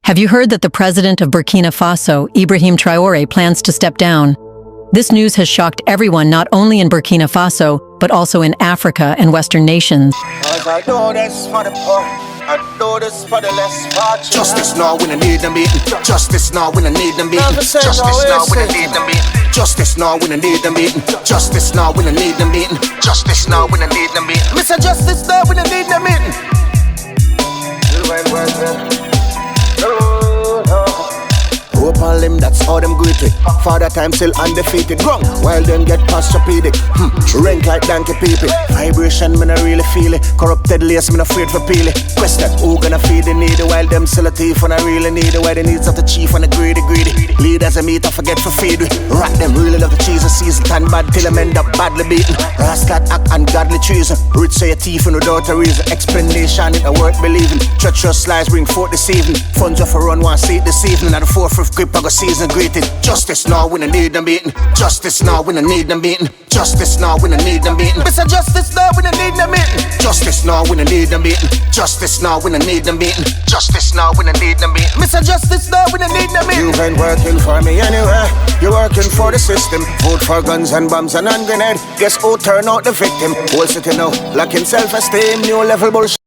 Have you heard that the president of Burkina Faso, Ibrahim Traore, plans to step down? This news has shocked everyone not only in Burkina Faso, but also in Africa and Western nations. Justice now when I need them beaten. Justice now when I need them beaten. Justice now when I need them beaten. Justice now when I need them beaten. Justice now when I need them beaten. Justice now when I need them beaten. Mr. Justice now when I need them beaten. Hope on them, that's how them greet it. Father time still undefeated. Wrong, while them get posturpedic. Rank like donkey peepee. Vibration, man, I really feel it. Corrupted lace, man, afraid for peel it. Question, who gonna feed the needy? While them still a thief and I really need it. Why the needs of the chief and the greedy. Leaders I meet, I forget for feed with. Rat them, really love the cheese and season. Tan bad till them end up badly beaten. Rascal act ungodly treason. Rich say a thief and without a reason. Explanation, it a worth believing. Treacherous lies bring forth deceiving. Funds off a run, one seat this evening. At the 4th grip, I got season greeted. Justice now when I need them beaten. Justice now when I need them beaten. Justice now when I need them beaten. Mr. Justice now when I need them beaten. Justice now when I need them beaten. Justice now when I need them beaten. Justice now when I need them beaten. Mr. Justice now when I need them beaten. You ain't working for me anywhere. You're working for the system. Vote for guns and bombs and hand grenade. Guess who turn out the victim? Whole city now lacking self-esteem. New level bullshit.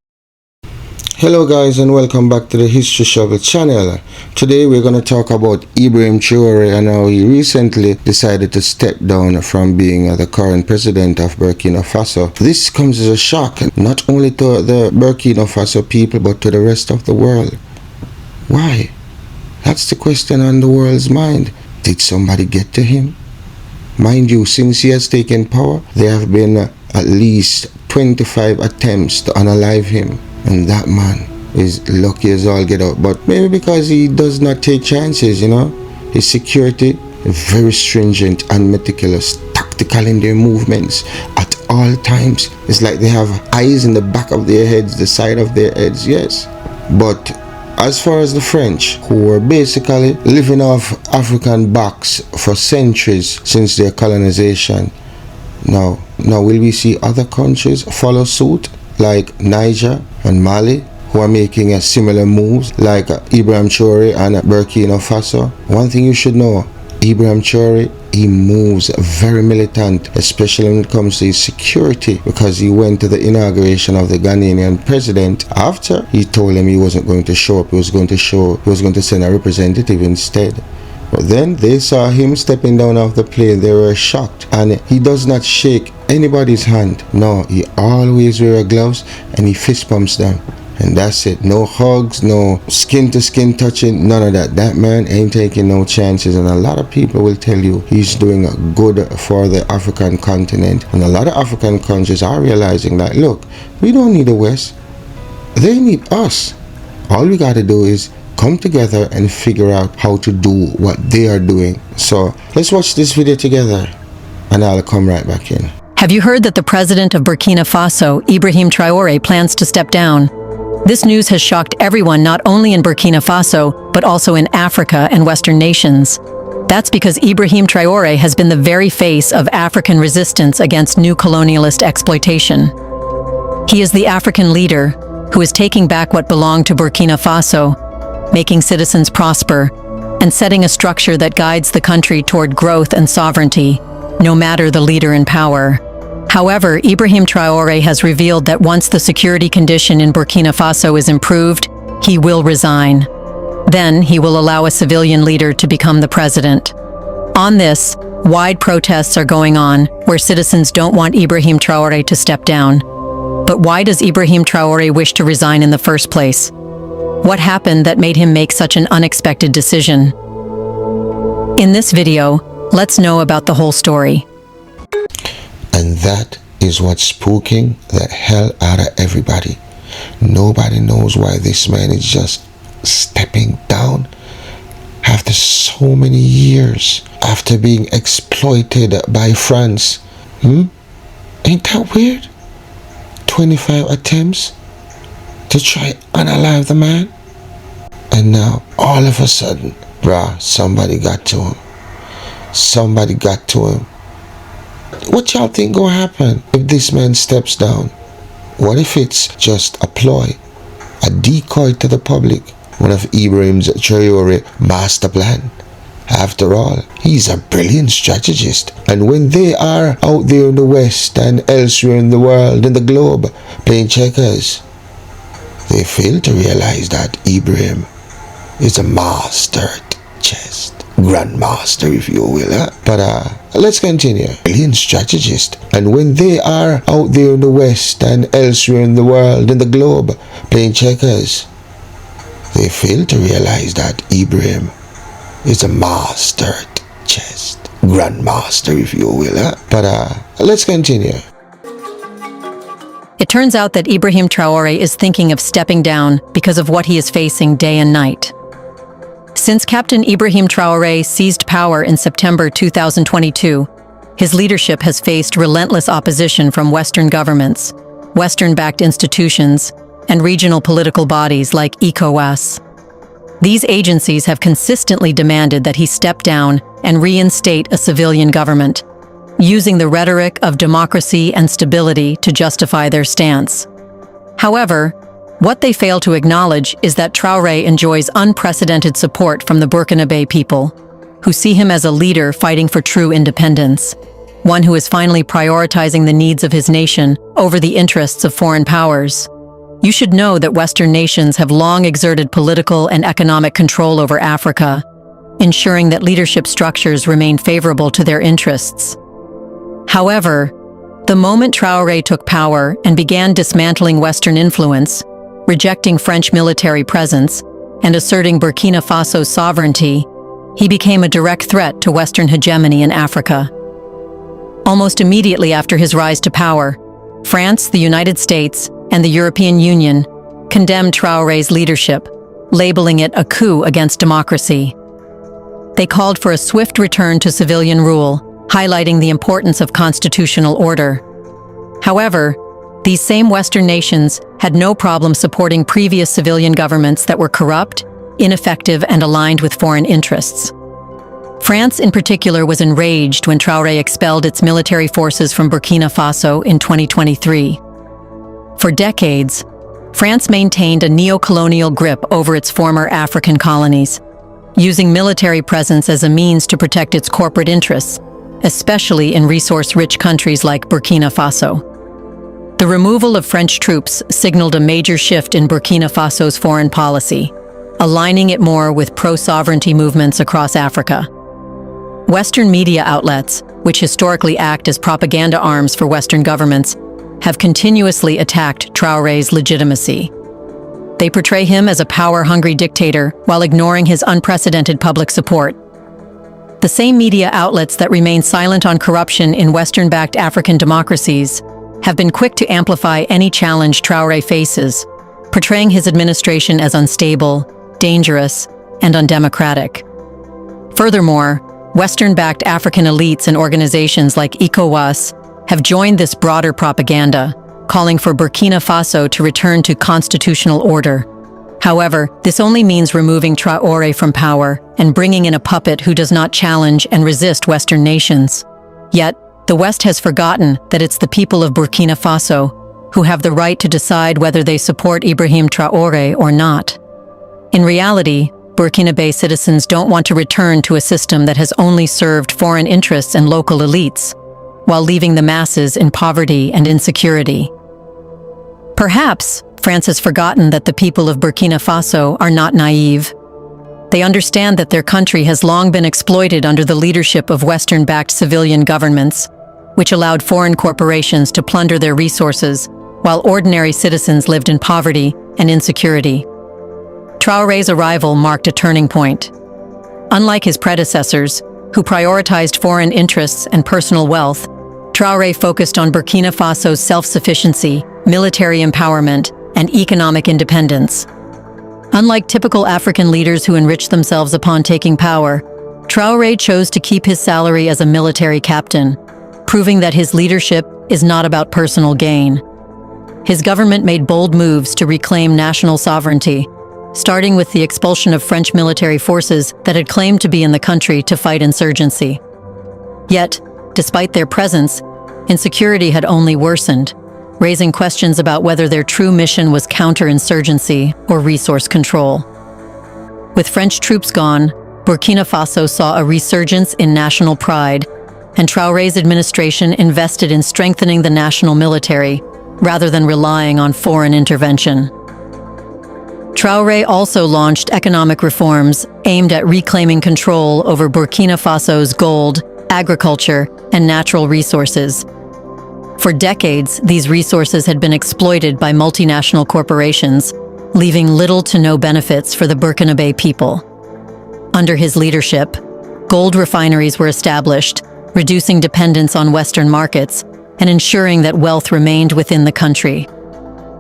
Hello guys, and welcome back to the History Shovel channel. Today we're going to talk about Ibrahim Traore and how he recently decided to step down from being the current president of Burkina Faso. This comes as a shock, not only to the Burkina Faso people, but to the rest of the world. Why? That's the question on the world's mind. Did somebody get to him? Mind you, since he has taken power, there have been at least 25 attempts to unalive him. And that man is lucky as all get out. But maybe because he does not take chances, you know. His security is very stringent and meticulous, tactical in their movements at all times. It's like they have eyes in the back of their heads, the side of their heads, yes. But as far as the French, who were basically living off African backs for centuries since their colonization, now will we see other countries follow suit? Like Niger and Mali, who are making similar moves, like Ibrahim Traore and Burkina Faso. One thing you should know, Ibrahim Traore, he moves very militant, especially when it comes to his security, because he went to the inauguration of the Ghanaian president after he told him he wasn't going to show up, he was going to send a representative instead. But then they saw him stepping down off the plane. They were shocked, and he does not shake anybody's hand. No, he always wears gloves and he fist bumps them, and that's it. No hugs, no skin to skin touching, none of that. That man ain't taking no chances, and a lot of people will tell you he's doing good for the African continent. And a lot of African countries are realizing that, look, we don't need the West, they need us. All we got to do is come together and figure out how to do what they are doing. So let's watch this video together and I'll come right back in. Have you heard that the president of Burkina Faso, Ibrahim Traore, plans to step down? This news has shocked everyone not only in Burkina Faso, but also in Africa and Western nations. That's because Ibrahim Traore has been the very face of African resistance against new colonialist exploitation. He is the African leader who is taking back what belonged to Burkina Faso, making citizens prosper, and setting a structure that guides the country toward growth and sovereignty, no matter the leader in power. However, Ibrahim Traore has revealed that once the security condition in Burkina Faso is improved, he will resign. Then he will allow a civilian leader to become the president. On this, wide protests are going on, where citizens don't want Ibrahim Traore to step down. But why does Ibrahim Traore wish to resign in the first place? What happened that made him make such an unexpected decision? In this video, let's know about the whole story. And that is what's spooking the hell out of everybody. Nobody knows why this man is just stepping down after so many years, after being exploited by France. Ain't that weird? 25 attempts to try unalive the man, and now all of a sudden, somebody got to him. Somebody got to him. What y'all think gonna happen if this man steps down? What if it's just a ploy, a decoy to the public? one of Ibrahim Traore's master plan. After all, he's a brilliant strategist, and when they are out there in the West and elsewhere in the world, in the globe, playing checkers, they fail to realize that Ibrahim is a master at chess. Grandmaster, if you will. But let's continue. Brilliant strategist, and when they are out there in the West and elsewhere in the world, in the globe, playing checkers, they fail to realize that Ibrahim is a master at chess. Grandmaster, if you will. But let's continue. It turns out that Ibrahim Traore is thinking of stepping down because of what he is facing day and night. Since Captain Ibrahim Traore seized power in September 2022, his leadership has faced relentless opposition from Western governments, Western-backed institutions, and regional political bodies like ECOWAS. These agencies have consistently demanded that he step down and reinstate a civilian government, using the rhetoric of democracy and stability to justify their stance. However, what they fail to acknowledge is that Traore enjoys unprecedented support from the Burkinabe people, who see him as a leader fighting for true independence, one who is finally prioritizing the needs of his nation over the interests of foreign powers. You should know that Western nations have long exerted political and economic control over Africa, ensuring that leadership structures remain favorable to their interests. However, the moment Traore took power and began dismantling Western influence, rejecting French military presence, and asserting Burkina Faso's sovereignty, he became a direct threat to Western hegemony in Africa. Almost immediately after his rise to power, France, the United States, and the European Union condemned Traore's leadership, labeling it a coup against democracy. They called for a swift return to civilian rule, highlighting the importance of constitutional order. However, these same Western nations had no problem supporting previous civilian governments that were corrupt, ineffective, and aligned with foreign interests. France, in particular, was enraged when Traore expelled its military forces from Burkina Faso in 2023. For decades, France maintained a neo-colonial grip over its former African colonies, using military presence as a means to protect its corporate interests, especially in resource-rich countries like Burkina Faso. The removal of French troops signaled a major shift in Burkina Faso's foreign policy, aligning it more with pro-sovereignty movements across Africa. Western media outlets, which historically act as propaganda arms for Western governments, have continuously attacked Traore's legitimacy. They portray him as a power-hungry dictator while ignoring his unprecedented public support. The same media outlets that remain silent on corruption in Western-backed African democracies have been quick to amplify any challenge Traore faces, portraying his administration as unstable, dangerous, and undemocratic. Furthermore, Western-backed African elites and organizations like ECOWAS have joined this broader propaganda, calling for Burkina Faso to return to constitutional order. However, this only means removing Traore from power and bringing in a puppet who does not challenge and resist Western nations. Yet, the West has forgotten that it's the people of Burkina Faso who have the right to decide whether they support Ibrahim Traore or not. In reality, Burkinabe citizens don't want to return to a system that has only served foreign interests and local elites, while leaving the masses in poverty and insecurity. Perhaps France has forgotten that the people of Burkina Faso are not naive. They understand that their country has long been exploited under the leadership of Western-backed civilian governments, which allowed foreign corporations to plunder their resources, while ordinary citizens lived in poverty and insecurity. Traore's arrival marked a turning point. Unlike his predecessors, who prioritized foreign interests and personal wealth, Traore focused on Burkina Faso's self-sufficiency, military empowerment, and economic independence. Unlike typical African leaders who enrich themselves upon taking power, Traore chose to keep his salary as a military captain, proving that his leadership is not about personal gain. His government made bold moves to reclaim national sovereignty, starting with the expulsion of French military forces that had claimed to be in the country to fight insurgency. Yet, despite their presence, insecurity had only worsened, raising questions about whether their true mission was counterinsurgency or resource control. With French troops gone, Burkina Faso saw a resurgence in national pride, and Traore's administration invested in strengthening the national military, rather than relying on foreign intervention. Traore also launched economic reforms aimed at reclaiming control over Burkina Faso's gold, agriculture, and natural resources. For decades, these resources had been exploited by multinational corporations, leaving little to no benefits for the Burkinabe people. Under his leadership, gold refineries were established, reducing dependence on Western markets and ensuring that wealth remained within the country.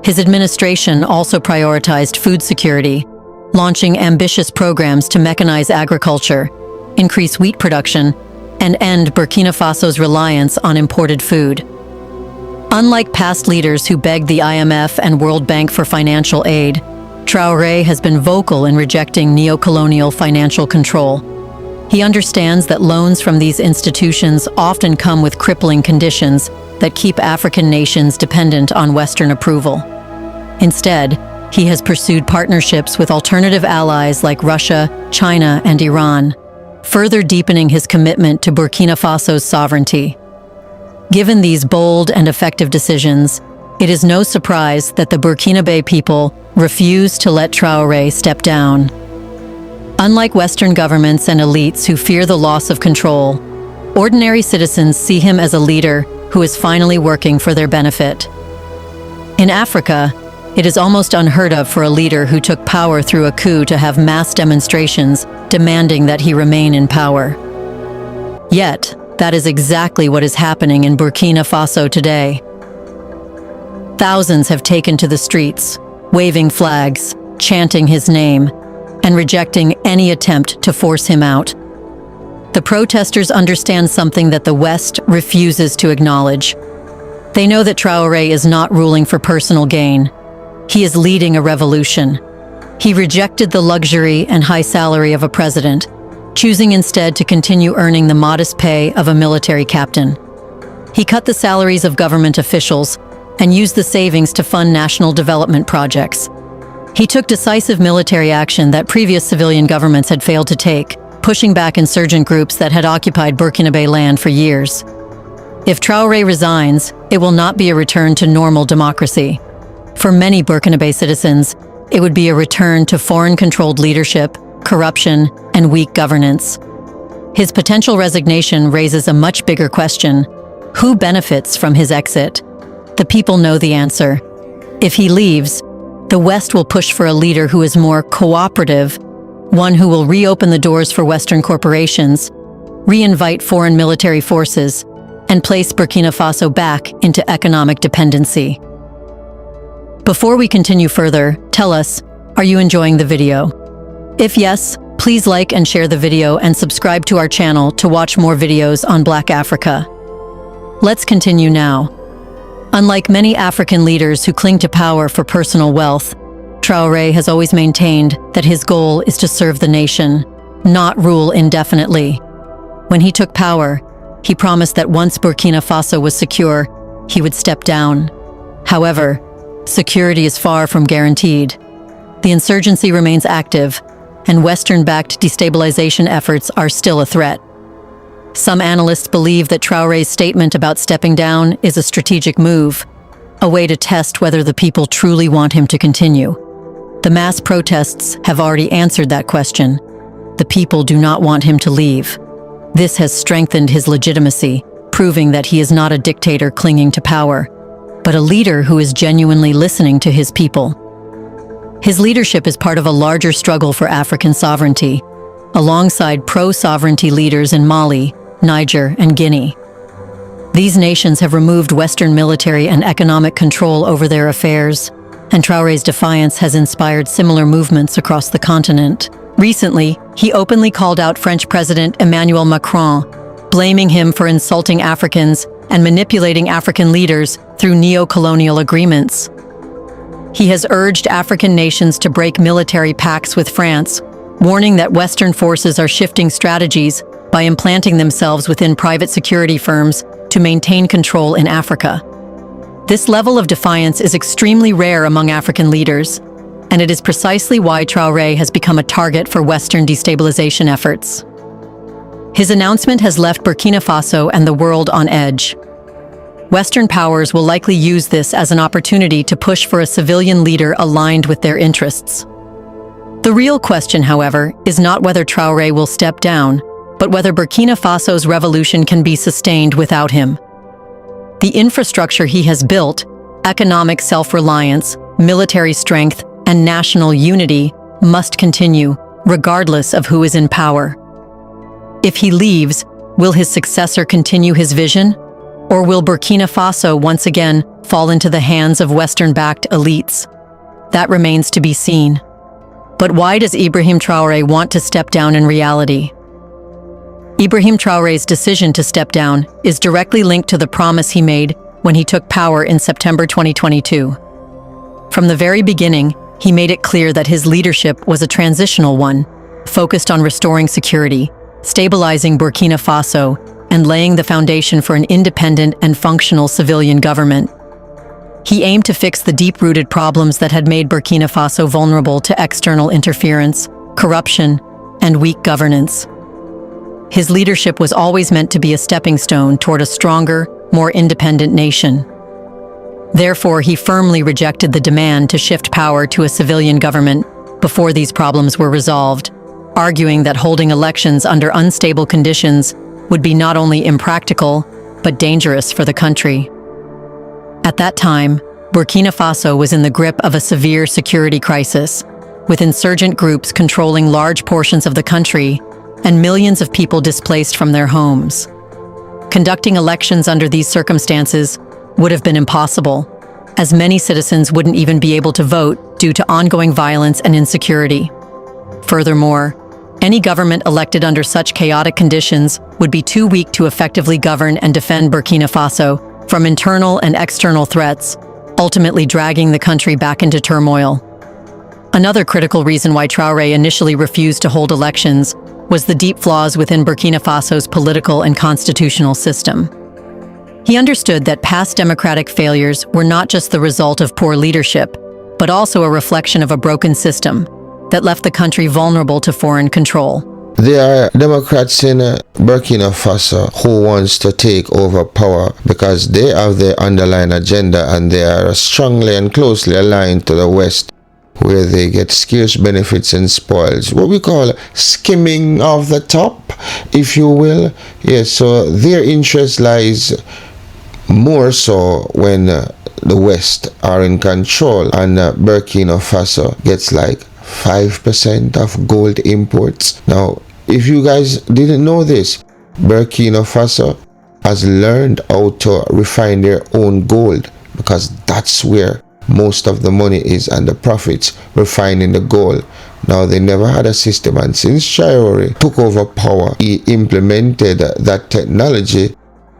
His administration also prioritized food security, launching ambitious programs to mechanize agriculture, increase wheat production, and end Burkina Faso's reliance on imported food. Unlike past leaders who begged the IMF and World Bank for financial aid, Traore has been vocal in rejecting neo-colonial financial control. He understands that loans from these institutions often come with crippling conditions that keep African nations dependent on Western approval. Instead, he has pursued partnerships with alternative allies like Russia, China, and Iran, further deepening his commitment to Burkina Faso's sovereignty. Given these bold and effective decisions, it is no surprise that the Burkinabe people refuse to let Traore step down. Unlike Western governments and elites who fear the loss of control, ordinary citizens see him as a leader who is finally working for their benefit. In Africa, it is almost unheard of for a leader who took power through a coup to have mass demonstrations demanding that he remain in power. Yet, that is exactly what is happening in Burkina Faso today. Thousands have taken to the streets, waving flags, chanting his name, and rejecting any attempt to force him out. The protesters understand something that the West refuses to acknowledge. They know that Traore is not ruling for personal gain. He is leading a revolution. He rejected the luxury and high salary of a president, choosing instead to continue earning the modest pay of a military captain. He cut the salaries of government officials and used the savings to fund national development projects. He took decisive military action that previous civilian governments had failed to take, pushing back insurgent groups that had occupied Burkinabe land for years. If Traore resigns, it will not be a return to normal democracy. For many Burkinabe citizens, it would be a return to foreign-controlled leadership, corruption, and weak governance. His potential resignation raises a much bigger question: who benefits from his exit? The people know the answer. If he leaves, the West will push for a leader who is more cooperative, one who will reopen the doors for Western corporations, re-invite foreign military forces, and place Burkina Faso back into economic dependency. Before we continue further, tell us, are you enjoying the video? If yes, please like and share the video and subscribe to our channel to watch more videos on Black Africa. Let's continue now. Unlike many African leaders who cling to power for personal wealth, Traore has always maintained that his goal is to serve the nation, not rule indefinitely. When he took power, he promised that once Burkina Faso was secure, he would step down. However, security is far from guaranteed. The insurgency remains active, and Western-backed destabilization efforts are still a threat. Some analysts believe that Traore's statement about stepping down is a strategic move, a way to test whether the people truly want him to continue. The mass protests have already answered that question. The people do not want him to leave. This has strengthened his legitimacy, proving that he is not a dictator clinging to power, but a leader who is genuinely listening to his people. His leadership is part of a larger struggle for African sovereignty, alongside pro-sovereignty leaders in Mali, Niger, and Guinea. These nations have removed Western military and economic control over their affairs, and Traore's defiance has inspired similar movements across the continent. Recently, he openly called out French President Emmanuel Macron, blaming him for insulting Africans and manipulating African leaders through neo-colonial agreements. He has urged African nations to break military pacts with France, warning that Western forces are shifting strategies by implanting themselves within private security firms to maintain control in Africa. This level of defiance is extremely rare among African leaders, and it is precisely why Traore has become a target for Western destabilization efforts. His announcement has left Burkina Faso and the world on edge. Western powers will likely use this as an opportunity to push for a civilian leader aligned with their interests. The real question, however, is not whether Traore will step down, but whether Burkina Faso's revolution can be sustained without him. The infrastructure he has built, economic self-reliance, military strength, and national unity must continue, regardless of who is in power. If he leaves, will his successor continue his vision? Or will Burkina Faso once again fall into the hands of Western-backed elites? That remains to be seen. But why does Ibrahim Traore want to step down in reality? Ibrahim Traore's decision to step down is directly linked to the promise he made when he took power in September 2022. From the very beginning, he made it clear that his leadership was a transitional one, focused on restoring security, stabilizing Burkina Faso, and laying the foundation for an independent and functional civilian government. He aimed to fix the deep-rooted problems that had made Burkina Faso vulnerable to external interference, corruption, and weak governance. His leadership was always meant to be a stepping stone toward a stronger, more independent nation. Therefore, he firmly rejected the demand to shift power to a civilian government before these problems were resolved, arguing that holding elections under unstable conditions would be not only impractical, but dangerous for the country. At that time, Burkina Faso was in the grip of a severe security crisis, with insurgent groups controlling large portions of the country and millions of people displaced from their homes. Conducting elections under these circumstances would have been impossible, as many citizens wouldn't even be able to vote due to ongoing violence and insecurity. Furthermore, any government elected under such chaotic conditions would be too weak to effectively govern and defend Burkina Faso from internal and external threats, ultimately dragging the country back into turmoil. Another critical reason why Traore initially refused to hold elections was the deep flaws within Burkina Faso's political and constitutional system. He understood that past democratic failures were not just the result of poor leadership, but also a reflection of a broken system that left the country vulnerable to foreign control. There are Democrats in Burkina Faso who wants to take over power because they have their underlying agenda and they are strongly and closely aligned to the West, where they get scarce benefits and spoils, what we call skimming off the top, if you will. Yes, so their interest lies more so when the West are in control, and Burkina Faso gets like 5% of gold imports. Now, if you guys didn't know this, Burkina Faso has learned how to refine their own gold, because that's where most of the money is, and the profits refining the gold. Now, they never had a system, and since Traore took over power, he implemented that technology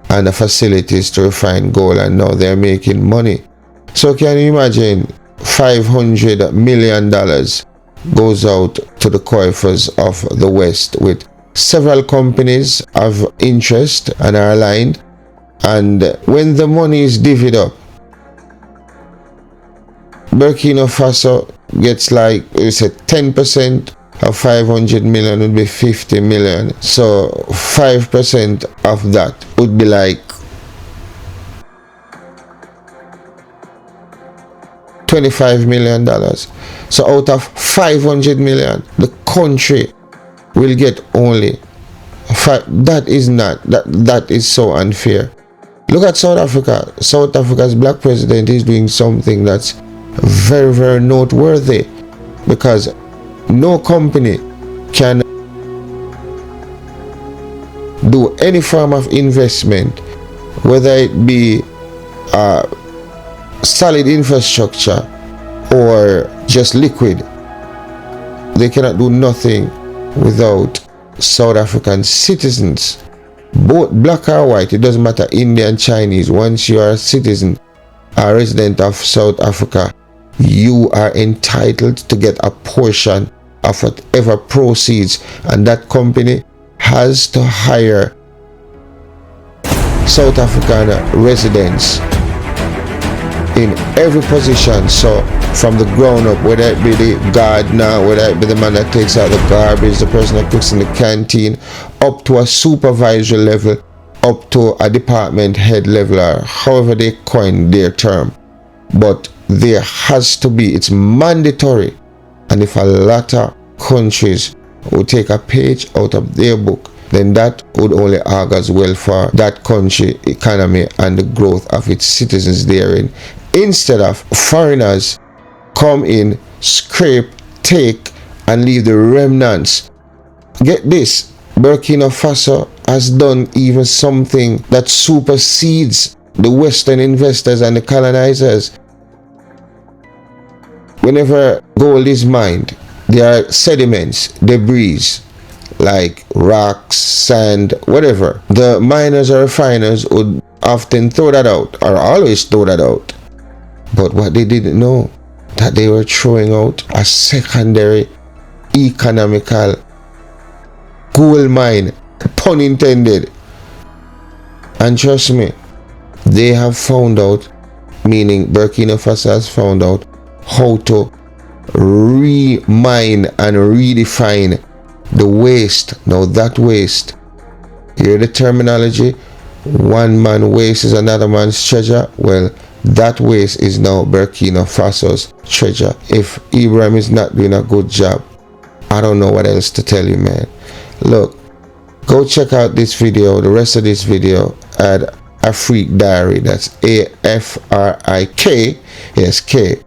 and the facilities to refine gold, and now they're making money. So can you imagine $500 million goes out to the coffers of the West, with several companies of interest and are aligned, and when the money is divvied up, Burkina Faso gets like, we said, 10% of 500 million would be 50 million. So 5% of that would be like $25 million. So out of 500 million, the country will get only 5. That is so unfair. Look at South Africa. South Africa's black president is doing something that's very, very noteworthy, because no company can do any form of investment, whether it be solid infrastructure or just liquid. They cannot do nothing without South African citizens, both black or white. It doesn't matter, Indian, Chinese. Once you are a citizen, a resident of South Africa, you are entitled to get a portion of whatever proceeds, and that company has to hire South African residents in every position. So from the ground up, whether it be the gardener, whether it be the man that takes out the garbage, the person that cooks in the canteen, up to a supervisory level, up to a department head level, or however they coin their term. But there has to be, it's mandatory. And if a lot of countries would take a page out of their book, then that would only augurs well for that country economy and the growth of its citizens therein, instead of foreigners come in, scrape, take, and leave the remnants. Get this, Burkina Faso has done even something that supersedes the Western investors and the colonizers. Whenever gold is mined, there are sediments, debris, like rocks, sand, whatever. The miners or refiners would often throw that out, or always throw that out. But what they didn't know, that they were throwing out a secondary economical gold mine, pun intended. And trust me, they have found out, meaning Burkina Faso has found out, how to re-mine and redefine the waste. Now that waste, hear the terminology, one man waste is another man's treasure. Well, that waste is now Burkina Faso's treasure. If Ibrahim is not doing a good job, I don't know what else to tell you, man. Look, go check out this video, the rest of this video at Afrik Diary. That's AFRIK, yes, K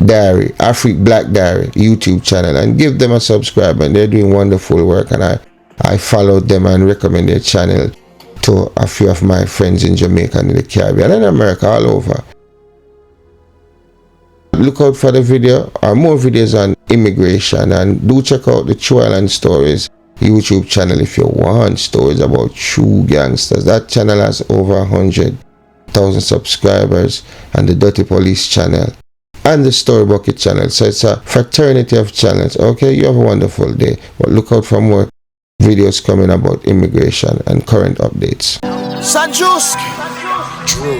Diary, Afrik Black Diary YouTube channel, and give them a subscribe, and they're doing wonderful work, and I followed them and recommend their channel to a few of my friends in Jamaica and in the Caribbean and America, all over. Look out for the video or more videos on immigration, and do check out the True Island Stories YouTube channel if you want stories about true gangsters. That channel has over 100,000 subscribers, and the Dirty Police channel and the Story Bucket channel. So it's a fraternity of channels. Okay, you have a wonderful day, but look out for more videos coming about immigration and current updates. Sanjuski. True.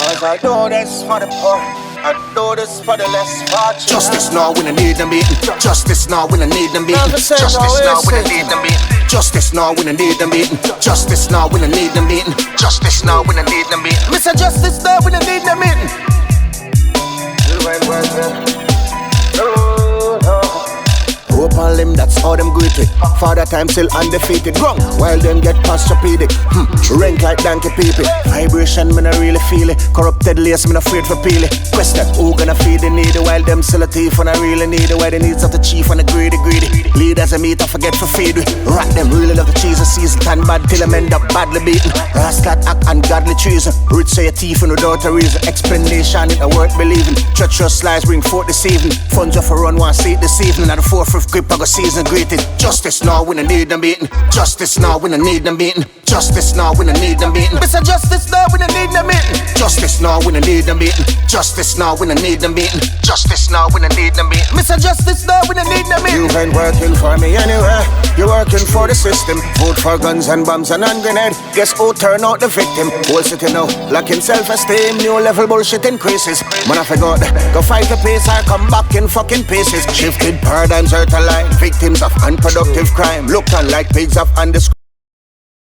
As I do this for the poor, I do this for the less fortunate. Justice now when I need them beaten. Justice now when I need them beaten. Justice now when I need them beaten. Justice now when I need them beaten. Justice now when I need them beaten. Justice now when I need them beaten. Mr. Justice now when I need them beaten. Hope on them, that's how them greeted. Father time still undefeated. Wrong, while them get posturpedic. Rank like donkey people. Vibration, me not really feel it. Corrupted lace, me not afraid for peel it. Question, who gonna feed the needy while them still a thief and I really need it. Why the needs of the chief and the greedy. Leaders I meet, I forget for feed we. Rat them, really love the cheese and season. Tan bad till them end up badly beaten. Rascal act ungodly treason. Rich say a thief and without a reason. Explanation, it a worth believing. Treacherous lies bring forth this evening. Funds off a run, one seat this evening. At the 4th grip, I got season greeted. Justice now when I need them beaten. Justice now when I need them beaten. Justice now when I need them beaten. Mr. Justice now when I need them beaten. Justice now when I need them beaten. Justice now when I need them beaten. Justice now when I need them beaten. Mr. Justice now when I need them beaten. You ain't working for me anywhere. You're working for the system. Vote for guns and bombs and hand grenade. Guess who turn out the victim? Whole city now lacking self-esteem. New level bullshit increases. Man I forgot. Go fight the pace or come back in fucking pieces. Shifted paradigms hurt a line. Victims of unproductive crime. Looked on like pigs of undescribed.